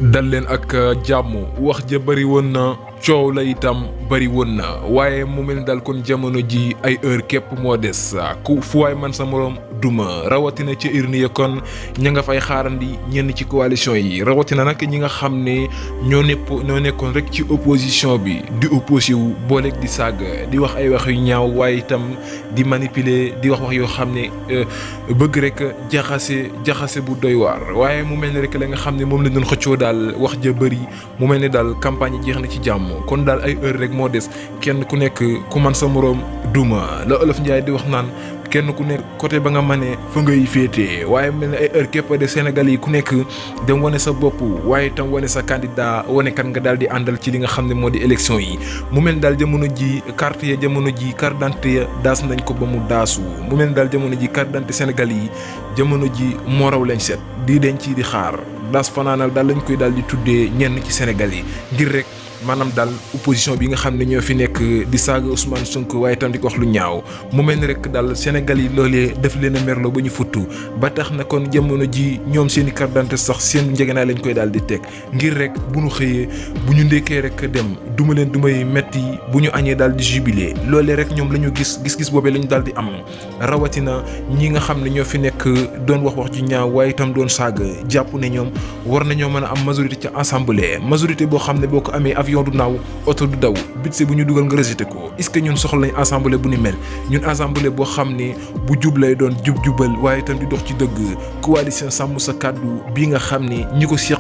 dal leen ak jàmm wax ja bëri woon na coow la itam bëri woon na waaye mu mel ni daal kon jamono ji ay heure képp moo des ku fu waay man sa morom duma rawatina ci urne ya kon ña nga fay xaarandi ñenn ci coalition yi rawatina nag ñi nga xam ne ñoo nekkoon rek ci opposition bi di opposé wu booleeg di saaga di wax ay wax yu ñaaw waaye itam di manipuler di wax yoo xam ne bëgg rek jaxase bu doy waar waaye mu mel ni rek la nga xam ne moom la doon xëccoo daal wax ja bëri mu mel ni daal campagne yi jeex na ci jàmm kon daal ay heure rek moo des kenn ku nekk ku man sa moroom duma la Olof Njaay di wax naan kenn ku nekk côté ba nga mënee fa ngay féetee waaye mel ni ay heure képp de Sénégal yi ku nekk dem wane sa bopp waaye itam wane sa candidat wane kan nga daal di àndal ci li nga xam ne moo di élection yi mu mel ni daal jamono ji carte d'identité ya daas nañ ko ba mu daasu mu mel ni daal jamono ji carte d'identité Sénégal yi jamono ji moo raw lañ set di denc di xaar daas fanaanal daal lañ koy daal di tuddee ñenn ci Sénégal yi ngir rek maanaam daal opposition bi nga xam ne ñoo fi nekk di saaga Ousmane Sonko waaye itam di ko wax lu ñaaw mu mel ni rek daal Sénégal yi loolee def leen a merloo ba ñu futtu ba tax na kon jamono ji ñoom seen i carte d'identité sax seen njegenaay lañ koy daal di teg ngir rek bu ñu xëyee bu ñu ndekkee rek dem duma leen dumay metti bu ñu añee daal di jubilé loolee rek ñoom la ñu gis boobee la ñu daal di am rawatina ñi nga xam ne ñoo fi nekk doon wax ju ñaaw waaye itam doon saaga jàpp ne ñoom war nañoo mën a am majorité ca assemblée majorité boo xam ne boo ko amee avion du naaw oto du daw budget bu ñu dugal nga rejeté ko est-ce que ñun soxla nañ assemblée bu ni mel ñun assemblée boo xam ne bu jub lay doon jubal waaye itam di dox ci dëgg coalition sàmm sa kàddu bii nga xam ne ñi ko seq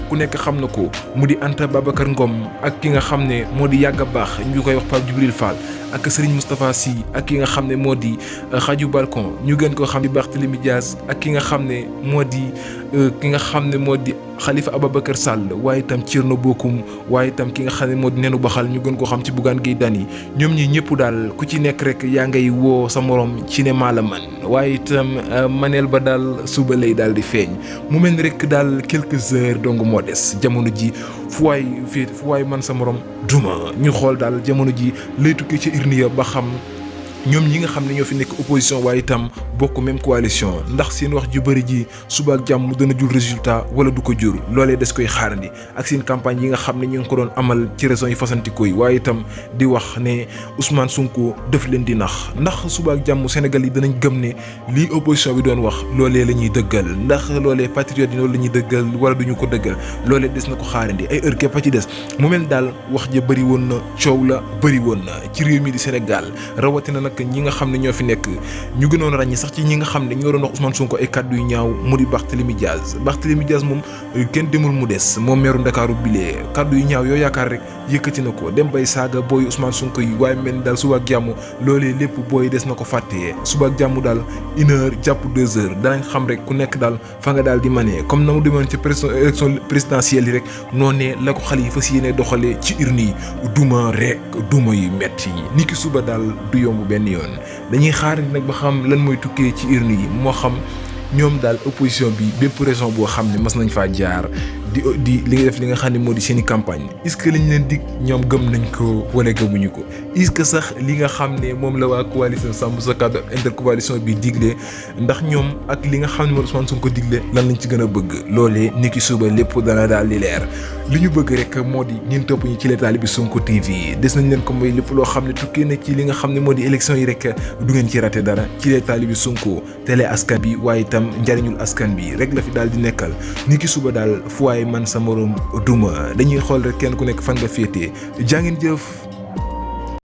ku nekk xam na ko mu di Anta Babacar Ngom ak ki nga xam ne moo di yàgg a baax ñu koy wax Pape Djibril Fall ak Serigne Moustapha Sy ak ki nga xam ne moo di Xaju Balcon ñu gën koo xam di Barthélémy Dias ak ki nga xam ne moo di Khalifa Ababacar Sall waaye itam Thierno Bocoum waaye itam ki nga xam ne moo di Nenu Baxal ñu gën koo xam ci Bougane Gueye Dany ñoom ñi ñëpp daal ku ci nekk rek yaa ngay woo sa morom ci ne maa la man waaye itam maneel ba daal suba lay daal di feeñ mu mel ni rek daal quelques heures dong moo des jamono ji fu waay man sa morom duma ñu xool daal jamono ji lay tukkee ci urne ya ba xam ñoom ñi nga xam ne ñoo fi nekk opposition waaye itam bokk même coalition ndax seen wax ju bëri ji suba ak jàmm dana jur résultat wala du ko jur loolee des koy xaarandi ak seen campagne yi nga xam ne ñu ngi ko doon amal ci régions yi fasantikoo yi waaye itam di wax ne Ousmane Sonko def leen di ndax suba ak jàmm Sénégal yi danañ gëm ne lii opposition bi doon wax loolee la ñuy dëggal ndax loolee patriote yi loolu la ñuy dëggal wala duñu ko dëggal loolee des na ko xaarandi ay heure képp a ci des mu mel daal wax ja bëri woon na coow la bëri woon na ci réew mi di Sénégal rawatina nag ñi nga xam ne ñoo fi nekk ñu gënoon ràññi sax ci ñi nga xam ne ñoo doon wax Ousmane Sonko ay kàddu yu ñaaw mu di Barthélémy Dias moom kenn demul mu des moom meeru Ndakaaru bilee kàddu yu ñaaw yoo yaakaar rek yëkkati na ko dem bay saaga booy Ousmane Sonko yi waaye mel ni daal suba ak jàmm loolee lépp booy des na ko fàttee suba ak jàmm daal 1 heure jàpp 2 heures danañ xam rek ku nekk daal fa nga daal di manee comme na mu demoon ci élection présidentielle yi rek noonee la ko xale yi fas yéene doxalee ci urne yi duma yu metti yi niki suba daal du yomb benn yoon dañuy xaar nag ba xam lan mooy tukkee ci urne yi moo xam ñoom daal opposition bi bépp raison boo xam ne mas nañ faa jaar di li nga def li nga xam ne moo di seen i campagne est-ce que lañ leen dig ñoom gëm nañ ko wala gëmuñu ko est-ce que sax li nga xam ne moom la waa coalition sàmm sa kàddu intercoalition bi digle ndax ñoom ak li nga xam ne moo Ousmane Sonko digle lan lañ ci gën a bëgg loolee niki suba lépp dana daal di leer li ñu bëgg rek moo di ñun topp ñu ci les talibé Sonko TV des nañ leen ko mooy lépp loo xam ne tukkee na ci li nga xam ne moo di élection yi rek du ngeen ci raté dara ci les talibé Sonko télé askan bi waaye itam njariñul askan bi rek la fi daal di nekkal niki suba daal fu waay man sa morom duma dañuy xool rek kenn ku nekk fan nga féetee jaa ngeen jëf